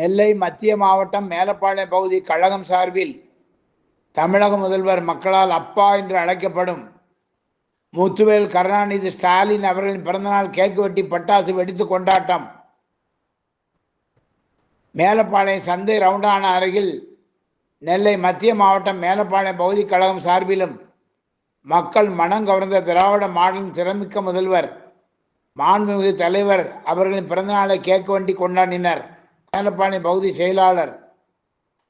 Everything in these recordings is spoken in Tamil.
நெல்லை மத்திய மாவட்டம் மேலப்பாளையம் பகுதி கழகம் சார்பில் தமிழக முதல்வர் மக்களால் அப்பா என்று அழைக்கப்படும் முத்துவேல் கருணாநிதி ஸ்டாலின் அவர்களின் பிறந்தநாள் கேக்கு வெட்டி பட்டாசு வெடித்து கொண்டாட்டம். மேலப்பாளையம் சந்தை ரவுண்டான அருகில் நெல்லை மத்திய மாவட்டம் மேலப்பாளையம் பகுதி கழகம் சார்பிலும் மக்கள் மனம் கவர்ந்த திராவிட மாடலின் திறமிக்க முதல்வர் மாண்புமிகு தலைவர் அவர்களின் பிறந்தநாளை கேக்கு வெட்டி கொண்டாடினர். மேலப்பாளையம் பகுதி செயலாளர்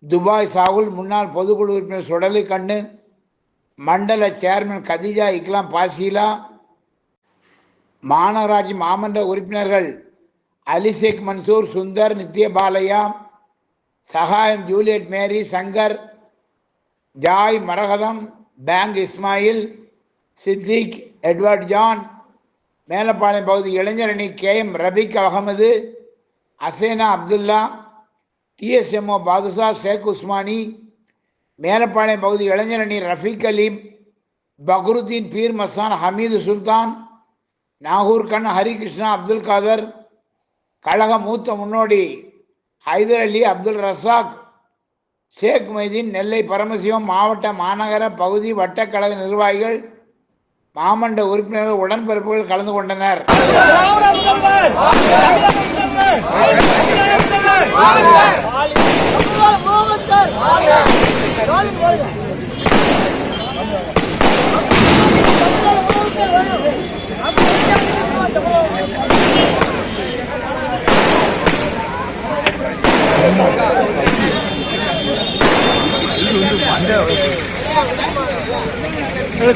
துபாய் சாகுல், முன்னாள் பொதுக்குழு உறுப்பினர் சுடலை கண்ணு, மண்டல சேர்மன் கதிஜா இக்லாம் பாசீலா, மாநகராட்சி மாமன்ற உறுப்பினர்கள் அலிசேக் Mansoor, Sundar, Nithya Balaiya, Sahayam Juliet Mary, Shankar, Joy Maragatham, bank Ismail, Siddique, Edward John, Melapalayam பகுதி இளைஞரணி KM ரபிக் அகமது, அசேனா அப்துல்லா, TSMO பாதுஷா, ஷேக் உஸ்மானி, மேலப்பாளையம் பகுதி இளைஞரணி ரஃபீக் அலீம், பக்ருத்தீன், பீர் மஸ்தான், ஹமீது சுல்தான், நாகூர் கண், ஹரிகிருஷ்ணா, அப்துல் காதர், கழக மூத்த முன்னோடி ஹைதர் அலி, அப்துல் ரசாக், ஷேக் மைதீன், நெல்லை பரமசிவம், மாவட்ட மாநகர பகுதி வட்டக்கழக நிர்வாகிகள், மாமன்ற உறுப்பினர்கள், உடன்பிறப்புகள் கலந்து கொண்டனர்.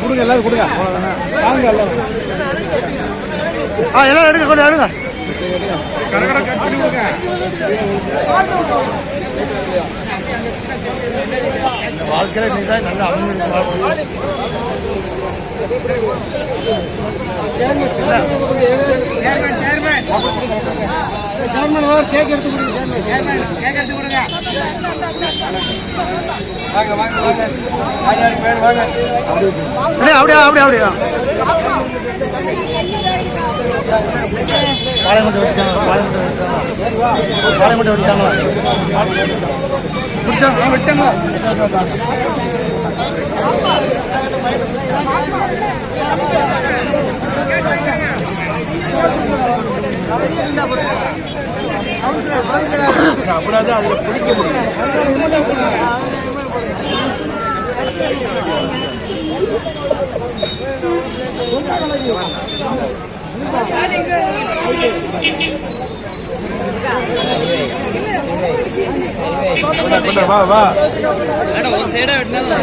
கொடுங்க, எல்லாரும் கொடுங்க. எல்லாம் எடுங்க, கொஞ்சம் எடுங்க. வாழ்க்கையில நீதான் நல்லா கேக் எடுத்து கொடுங்க. அப்படியா அப்படியா பாளையமட்டை விட்டாங்க. அப்படாது அதுல பிடிக்கல. வா ஒரு சைடா வெட்டினா